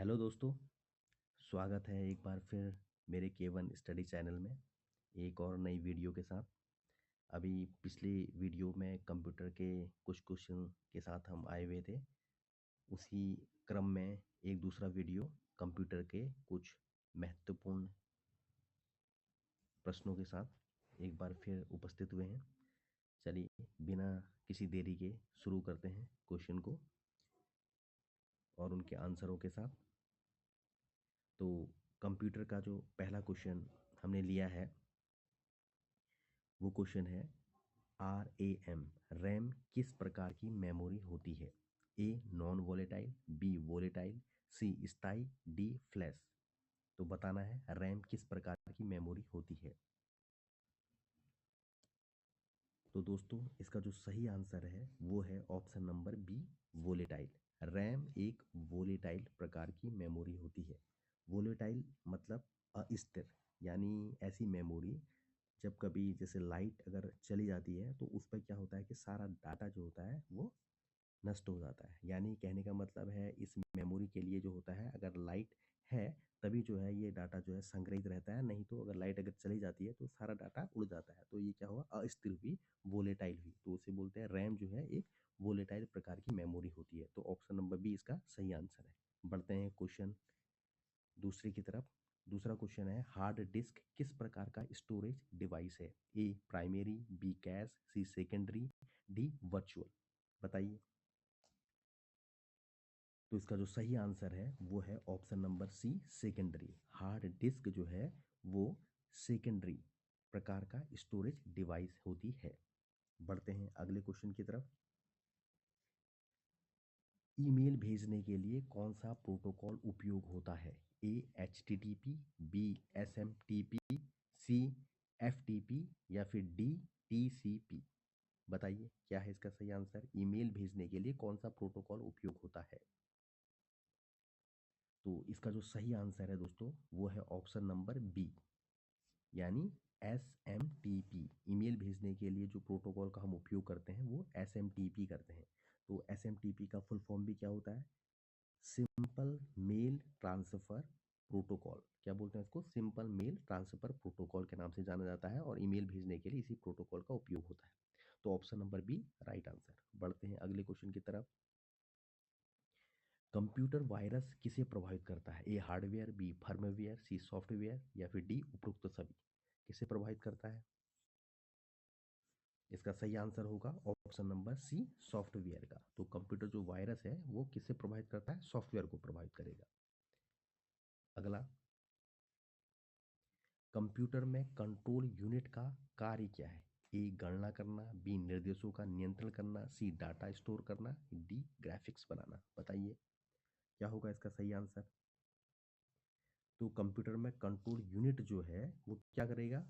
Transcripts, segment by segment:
Hello दोस्तों, स्वागत है एक बार फिर मेरे केवन स्टडी चैनल में एक और नई वीडियो के साथ। अभी पिछली वीडियो में कंप्यूटर के कुछ क्वेश्चन के साथ हम आए हुए थे। उसी क्रम में एक दूसरा वीडियो कंप्यूटर के कुछ महत्वपूर्ण प्रश्नों के साथ एक बार फिर उपस्थित हुए हैं। चलिए बिना किसी देरी के शुरू करते हैं क्वेश्चन को और उनके आंसरों के साथ। तो कंप्यूटर का जो पहला क्वेश्चन हमने लिया है वो क्वेश्चन है RAM। रैम किस प्रकार की मेमोरी होती है? A non volatile, B volatile, C स्थाई, डी फ्लैश। तो बताना है रैम किस प्रकार की मेमोरी होती है। तो दोस्तों इसका जो सही आंसर है वो है option number B volatile. RAM एक वोलेटाइल प्रकार की मेमोरी होती है। वोलेटाइल मतलब अस्थिर, यानी ऐसी मेमोरी जब कभी जैसे लाइट अगर चली जाती है तो उस पर क्या होता है कि सारा डाटा जो होता है वो नष्ट हो जाता है। यानी कहने का मतलब है इस मेमोरी के लिए जो होता है अगर लाइट है तभी जो है ये डाटा जो है संग्रहित रहता है, नहीं तो अगर लाइट अगर चली जाती है तो सारा डाटा उड़ जाता है। तो ये क्या हुआ, अस्थिर हुई, वोलेटाइल हुई। तो उसे बोलते हैं रैम जो है एक वोलेटाइल प्रकार की मेमोरी होती है। तो ऑप्शन नंबर बी इसका सही आंसर है। बढ़ते हैं क्वेश्चन दूसरे की तरफ। दूसरा क्वेश्चन है हार्ड डिस्क किस प्रकार का स्टोरेज डिवाइस है? A primary, B cache, C secondary, D virtual. बताइए। तो इसका जो सही आंसर है वो है option number C secondary. Hard disk जो है वो सेकेंडरी प्रकार का स्टोरेज डिवाइस होती है। बढ़ते हैं अगले क्वेश्चन की तरफ। ईमेल भेजने के लिए कौन सा प्रोटोकॉल उपयोग होता है? ए HTTP, बी SMTP, सी FTP या फिर डी TCP। बताइए क्या है इसका सही आंसर। ईमेल भेजने के लिए कौन सा प्रोटोकॉल उपयोग होता है? तो इसका जो सही आंसर है दोस्तों वो है ऑप्शन नंबर बी, यानी SMTP। ईमेल भेजने के लिए जो प्रोटोकॉल का हम उपयोग करते हैं वो SMTP करते हैं। तो SMTP का फुल फॉर्म भी क्या होता है? Simple mail transfer protocol. क्या बोलते हैं इसको? सिंपल मेल ट्रांसफ़र प्रोटोकॉल के नाम से जाना जाता है और ईमेल भेजने के लिए इसी प्रोटोकॉल का उपयोग होता है। तो option number B right answer. बढ़ते हैं अगले क्वेश्चन की तरफ। कंप्यूटर वायरस किसे प्रभावित करता है? A hardware, B firmware, C software या फिर डी उपरोक्त सभी। किसे प्रभावित करता है? इसका सही आंसर होगा ऑप्शन नंबर सी सॉफ्टवेयर का। तो कंप्यूटर जो वायरस है वो किसे प्रभावित करता है? सॉफ्टवेयर को प्रभावित करेगा। अगला, कंप्यूटर में कंट्रोल यूनिट का कार्य क्या है? ए गणना करना, बी निर्देशों का नियंत्रण करना, सी डाटा स्टोर करना, डी ग्राफिक्स बनाना। बताइए क्या होगा इसका सही आंसर। तो कंप्यूटर में कंट्रोल यूनिट जो है वो क्या करेगा?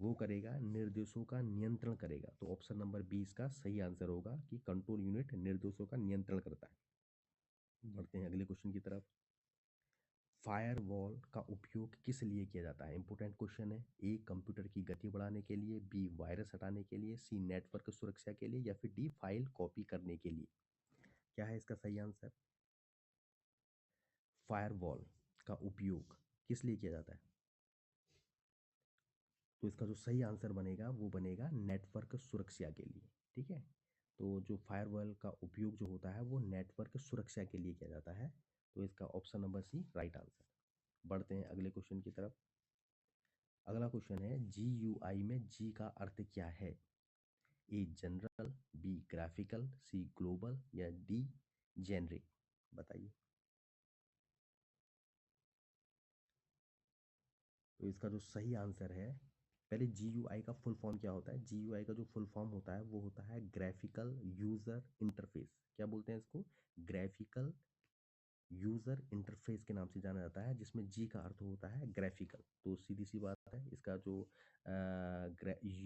वो करेगा निर्देशों का नियंत्रण करेगा। तो ऑप्शन नंबर बी इसका सही आंसर होगा कि कंट्रोल यूनिट निर्देशों का नियंत्रण करता है। बढ़ते हैं अगले क्वेश्चन की तरफ। फायरवॉल का उपयोग किस लिए किया जाता है? इंपॉर्टेंट क्वेश्चन है। ए कंप्यूटर की गति बढ़ाने के लिए, बी वायरस हटाने के लिए, सी नेटवर्क सुरक्षा के लिए या फिर डी फाइल कॉपी करने के लिए। क्या है इसका सही आंसर? फायरवॉल का उपयोग किस लिए किया जाता है? तो इसका जो सही आंसर बनेगा वो बनेगा नेटवर्क सुरक्षा के लिए। ठीक है। तो जो फायरवॉल का उपयोग जो होता है वो नेटवर्क सुरक्षा के लिए किया जाता है। तो इसका option number C right answer. बढ़ते हैं अगले क्वेश्चन की तरफ। अगला क्वेश्चन है GUI में जी का अर्थ क्या है? A general, B graphical, C global या डी जेनरिक। बताइए। तो इसका जो सही आंसर है, पहले GUI का फुल फॉर्म क्या होता है? GUI का जो फुल फॉर्म होता है वो होता है ग्राफिकल यूजर इंटरफेस। क्या बोलते हैं इसको? ग्राफिकल यूजर इंटरफेस के नाम से जाना जाता है, जिसमें जी का अर्थ होता है ग्राफिकल। तो सीधी सी बात है, इसका जो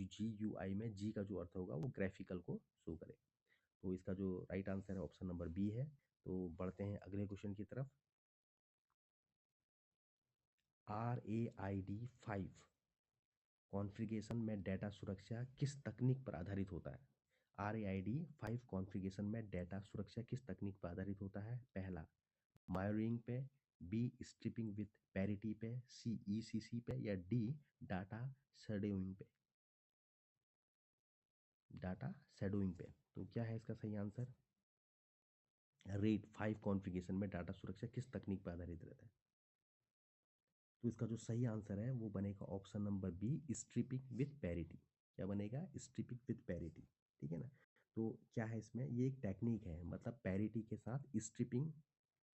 GUI में जी का जो अर्थ होगा वो ग्राफिकल को शो करेगा। तो इसका जो राइट आंसर है ऑप्शन नंबर बी है। तो बढ़ते हैं अगले क्वेश्चन की तरफ। RAID 5 कॉन्फ़िगरेशन में डेटा सुरक्षा किस तकनीक पर आधारित होता है? RAID 5 कॉन्फ़िगरेशन में डेटा सुरक्षा किस तकनीक पर आधारित होता है? पहला मायरिंग पे, बी स्ट्रिपिंग विथ पैरिटी पे, सी ईसीसी पे, या डी डाटा शेडोइंग पे। डाटा शेडोइंग पे। तो क्या है इसका सही आंसर? रेड 5 कॉन्फ़िगरेशन में डाटा सुरक्षा किस तकनीक पर आधारित रहता है? तो इसका जो सही आंसर है वो बनेगा option number B, striping with parity. क्या बनेगा? Striping with parity. ठीक है ना? तो क्या है इसमें, ये एक टेक्निक है, मतलब पैरिटी के साथ स्ट्रिपिंग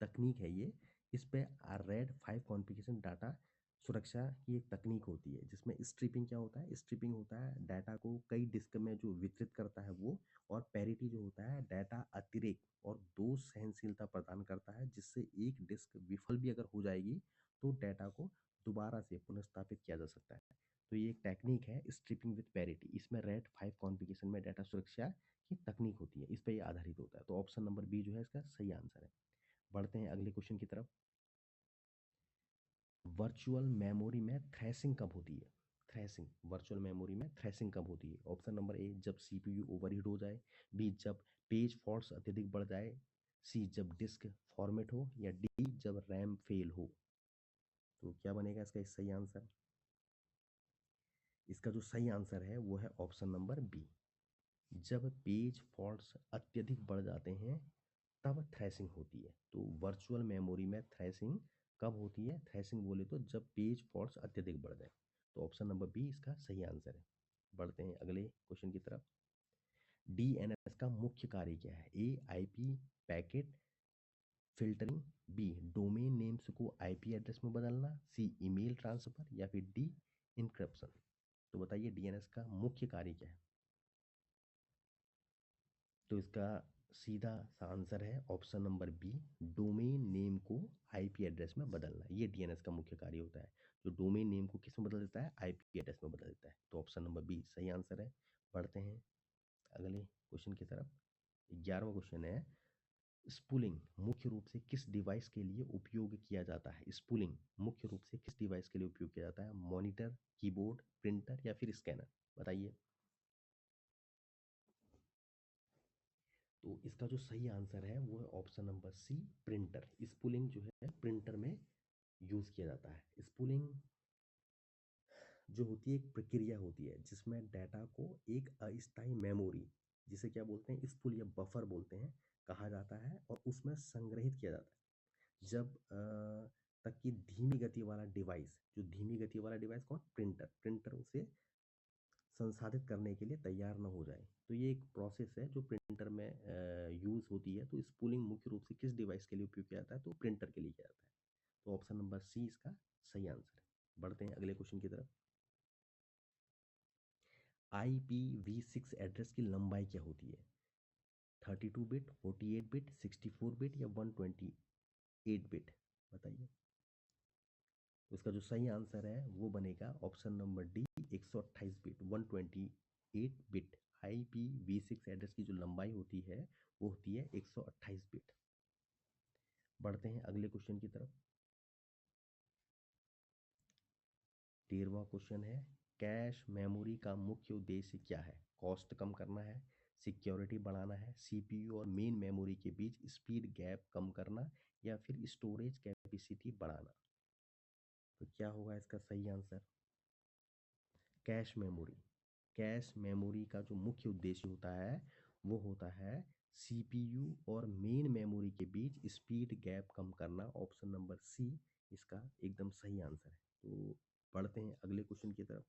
तकनीक है ये। इस पे रेड 5 कॉन्फ़िगरेशन डाटा सुरक्षा की एक तकनीक होती है, जिसमें स्ट्रिपिंग क्या होता है? स्ट्रिपिंग होता है डाटा को कई डिस्क में जो वितरित करता है वो, और पैरिटी जो होता है डाटा अतिरेक और दोष सहनशीलता प्रदान करता है, जिससे एक डिस्क विफल भी अगर हो जाएगी तो डाटा को दोबारा से पुनर्स्थापित किया जा सकता है। तो ये एक टेक्निक है स्ट्रिपिंग विथ पैरिटी। इसमें रेड 5 कॉन्फ़िगरेशन में डाटा सुरक्षा की तकनीक होती है, इस पर ये आधारित होता है। तो ऑप्शन नंबर बी जो है इसका सही आंसर है। बढ़ते हैं अगले क्वेश्चन की तरफ। वर्चुअल मेमोरी में थ्रैशिंग कब होती है? थ्रैशिंग, वर्चुअल मेमोरी में थ्रैशिंग कब होती है? ऑप्शन नंबर ए, जब सीपीयू ओवरहीट हो जाए, बी, जब पेज फॉल्ट्स अत्यधिक बढ़ जाए, सी, जब डिस्क फॉर्मेट हो, या डी, जब रैम फेल हो। तो क्या बनेगा इसका सही आंसर? इसका जो सही आंसर है वो है ऑप्शन नंबर बी, जब पेज फॉल्ट्स अत्यधिक बढ़ जाते हैं तब थ्रैशिंग होती है। तो वर्चुअल मेमोरी में थ्रैशिंग कब होती है? थ्रैशिंग बोले तो जब पेज फॉल्ट्स अत्यधिक बढ़ जाए। तो ऑप्शन नंबर बी इसका सही आंसर है। बढ़ते हैं अगले क्वेश्चन की तरफ। डीएनएस का मुख्य कार्य क्या है? A, IP packet filtering, B, domain names को आईपी एड्रेस में बदलना, सी, ईमेल ट्रांसफर, या फिर डी, इनक्रिप्शन। तो बताइए डीएनएस का मुख्य कार्य क्या है? तो इसका सीधा सा आंसर है option number B, domain name को आईपी एड्रेस में बदलना। ये डीएनएस का मुख्य कार्य होता है, जो डोमेन नेम को किस में बदल देता है? आईपी एड्रेस में बदल देता है। तो ऑप्शन नंबर बी सही आंसर है। बढ़ते हैं अगले क्वेश्चन की तरफ। 11वां क्वेश्चन है, स्पूलिंग मुख्य रूप से किस डिवाइस के लिए उपयोग किया जाता है? स्पूलिंग मुख्य रूप से किस डिवाइस के लिए उपयोग किया जाता है? मॉनिटर, कीबोर्ड, प्रिंटर, या फिर स्कैनर। बताइए। तो इसका जो सही आंसर है वो है option number C, printer. Spooling जो है प्रिंटर में यूज़ किया जाता है। स्पूलिंग जो होती है एक प्रक्रिया होती है जिसमें डाटा को एक अस्थायी मेमोरी, जिसे क्या बोलते हैं, स्पूल या बफर बोलते हैं, कहा जाता है, और उसमें संग्रहित किया जाता है जब तक कि धीमी गति वाला डिवाइस, जो धीमी गति वाला डिवाइस कौन? प्रिंटर। प्रिंटर उसे संसाधित करने के लिए तैयार ना हो जाए। तो ये एक प्रोसेस है जो प्रिंटर में यूज़ होती है। तो स्पूलिंग मुख्य रूप से किस डिवाइस के लिए उपयोग किया जाता है? तो प्रिंटर के लिए किया जाता है। तो ऑप्शन नंबर सी इसका सही आंसर है। बढ़ते हैं अगले क्वेश्चन की तरफ। IPv6 एड्रेस की लंबाई क्या होती है? 32 बिट, 48 बिट, 64 बिट, या 128 बिट। बताइए। तो इसका जो सही आंसर है वो बनेगा option number D, 128 bit, 128 bit. IPv6 address की जो लंबाई होती है वो होती है 128 बिट। बढ़ते हैं अगले क्वेश्चन की तरफ। 13वां क्वेश्चन है, कैश मेमोरी का मुख्य उद्देश्य क्या है? कॉस्ट कम करना है, सिक्योरिटी बढ़ाना है, सीपीयू और मेन मेमोरी के बीच स्पीड गैप कम करना, या फिर स्टोरेज कैपेसिटी बढ़ाना। तो क्या होगा इसका सही answer? Cache memory. Cache memory का जो मुख्य उद्देश्य होता है वो होता है सीपीयू और मेन मेमोरी के बीच स्पीड गैप कम करना। ऑप्शन नंबर सी इसका एकदम सही आंसर है। तो पढ़ते हैं अगले क्वेश्चन की तरफ।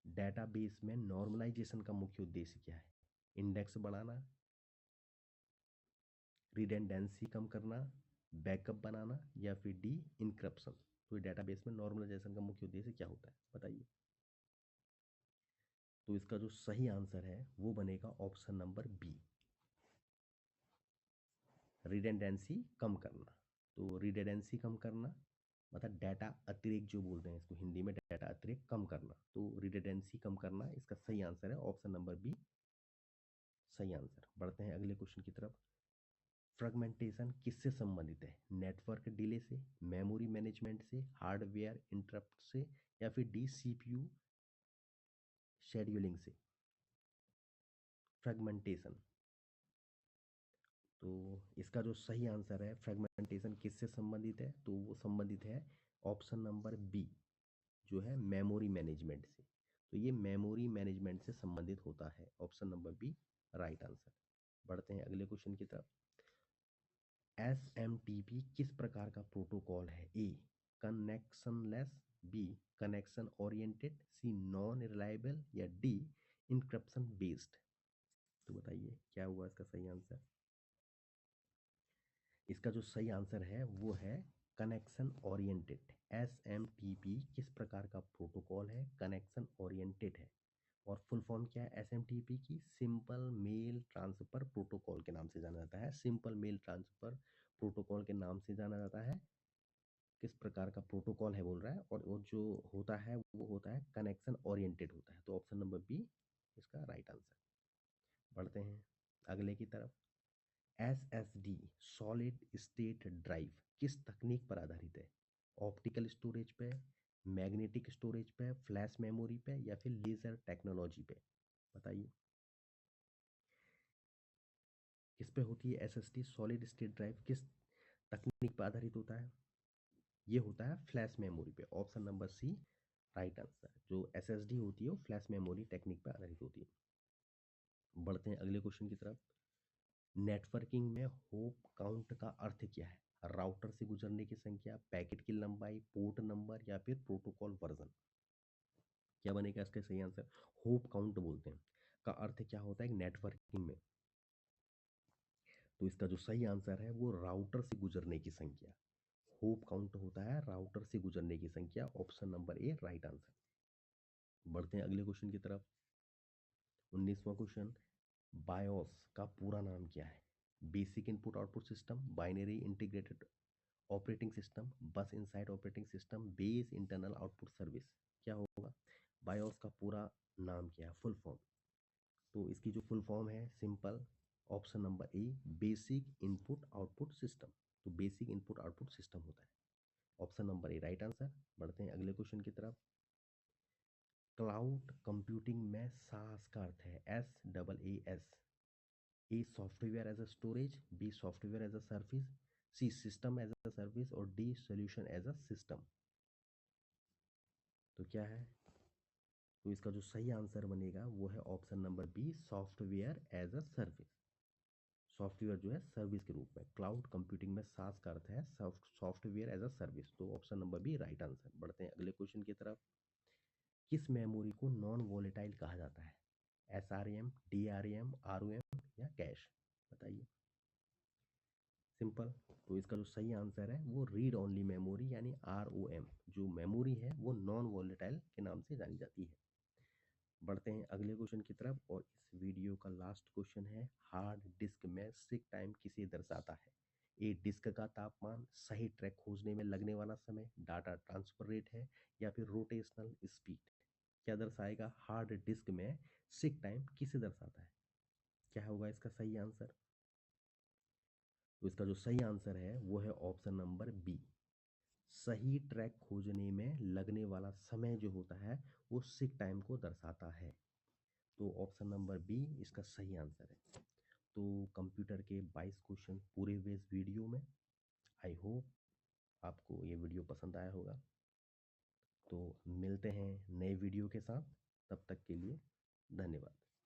डेटाबेस में नॉर्मलाइजेशन का मुख्य उद्देश्य क्या है? इंडेक्स बढ़ाना, रिडंडेंसी कम करना, बैकअप बनाना, या फिर डी, इनक्रप्शन। तो डेटाबेस में नॉर्मलाइजेशन का मुख्य उद्देश्य क्या होता है? बताइए। तो इसका जो सही आंसर है वो बनेगा ऑप्शन नंबर बी, रिडंडेंसी कम करना। तो रिडंडेंसी कम करना मतलब डाटा अतिरेक जो बोलते हैं इसको हिंदी में, डाटा अतिरेक कम करना। तो रिडंडेंसी कम करना इसका सही आंसर है। ऑप्शन नंबर बी सही आंसर। बढ़ते हैं अगले क्वेश्चन की तरफ। फ्रेगमेंटेशन किससे संबंधित है? नेटवर्क डिले से, मेमोरी मैनेजमेंट से, हार्डवेयर इंटरप्ट से, या फिर डी, सीपीयू शेड्यूलिंग से। फ्रेगमेंटेशन। तो इसका जो सही आंसर है फ्रेगमेंटेशन किससे संबंधित है, तो वो संबंधित है ऑप्शन नंबर बी जो है मेमोरी मैनेजमेंट से। तो ये मेमोरी मैनेजमेंट से संबंधित होता है, option number B right answer. बढ़ते हैं अगले क्वेश्चन की तरफ। एसएमटीपी किस प्रकार का प्रोटोकॉल है? ए कनेक्शनलेस, बी कनेक्शन ओरिएंटेड, सी नॉन रिलायबल, या डी इंक्रिप्शन बेस्ड। तो बताइए क्या हुआ इसका सही आंसर। इसका जो सही आंसर है वो है कनेक्शन ओरिएंटेड। एसएमटीपी किस प्रकार का प्रोटोकॉल है? कनेक्शन ओरिएंटेड है। और फुल फॉर्म क्या है एसएमटीपी की? सिंपल मेल ट्रांसफर प्रोटोकॉल के नाम से जाना जाता है। सिंपल मेल ट्रांसफर प्रोटोकॉल के नाम से जाना जाता है। किस प्रकार का प्रोटोकॉल है बोल रहा है, और वो जो होता है वो होता है कनेक्शन ओरिएंटेड होता है। तो ऑप्शन नंबर बी इसका राइट आंसर। बढ़ते हैं अगले की तरफ। एसएसडी सॉलिड स्टेट ड्राइव किस तकनीक पर आधारित है? ऑप्टिकल स्टोरेज पे, मैग्नेटिक स्टोरेज पे, फ्लैश मेमोरी पे, या फिर लेजर टेक्नोलॉजी पे? बताइए किस पे होती है एसएसडी सॉलिड स्टेट ड्राइव, किस तकनीक पर आधारित होता है? ये होता है फ्लैश मेमोरी पे। Option number C right answer. जो एसएसडी होती है वो फ्लैश मेमोरी टेक्निक पर आधारित होती है। बढ़ते हैं अगले क्वेश्चन की तरफ। नेटवर्किंग में होप काउंट का अर्थ क्या है? राउटर से गुजरने की संख्या, पैकेट की लंबाई, पोर्ट नंबर, या फिर प्रोटोकॉल वर्जन? क्या बनेगा इसका सही आंसर? होप काउंट बोलते हैं का अर्थ क्या होता है नेटवर्किंग में? तो इसका जो सही आंसर है वो राउटर से गुजरने की संख्या। होप काउंट होता है राउटर से गुजरने की संख्या। Option number A right answer. बढ़ते हैं अगले क्वेश्चन की तरफ। 19वां क्वेश्चन। बायोस का पूरा नाम क्या है? Basic input output system, binary integrated operating system, bus inside operating system, base internal output service? क्या होगा बायोस का पूरा नाम? क्या है फुल फॉर्म? तो इसकी जो फुल फॉर्म है simple, option number A basic input output system. तो बेसिक इनपुट आउटपुट सिस्टम होता है। Option number A right answer. बढ़ते हैं अगले क्वेश्चन की तरफ। क्लाउड कंप्यूटिंग में सास का अर्थ है SaaS। A software as a storage, B software as a service, C system as a service, और D solution as a system? तो क्या है? तो इसका जो सही आंसर बनेगा वो है option number B software as a service. Software जो है सर्विस के रूप में। क्लाउड कंप्यूटिंग में सास का अर्थ है सॉफ्टवेयर एज अ सर्विस। तो option number B right answer. बढ़ते हैं अगले क्वेश्चन की तरफ। किस मेमोरी को नॉन वोलेटाइल कहा जाता है? SRAM, DRAM, ROM, या कैश? बताइए सिंपल। तो इसका जो सही आंसर है वो रीड ओनली मेमोरी यानी ROM जो मेमोरी है वो नॉन वोलेटाइल के नाम से जानी जाती है। बढ़ते हैं अगले क्वेश्चन की तरफ, और इस वीडियो का लास्ट क्वेश्चन है। हार्ड डिस्क में सिक टाइम किसे दर्शाता है? ए डिस्क का तापमान, सही ट्रैक खोजने में लगने वाला समय, डाटा ट्रांसफर रेट है, या फिर रोटेशनल स्पीड? क्या दर्शाएगा हार्ड डिस्क में सिक टाइम किसे दर्शाता है? क्या होगा इसका सही आंसर? तो इसका जो सही आंसर है वो है ऑप्शन नंबर बी सही ट्रैक खोजने में लगने वाला समय जो होता है वो सिक टाइम को दर्शाता है। तो ऑप्शन नंबर बी इसका सही आंसर है। तो कंप्यूटर के 22 क्वेश्चन पूरे हुए इस वीडियो में। आई होप आपको ये वीडियो पसंद आया होगा। तो मिलते हैं नए वीडियो के साथ, तब तक के लिए धन्यवाद।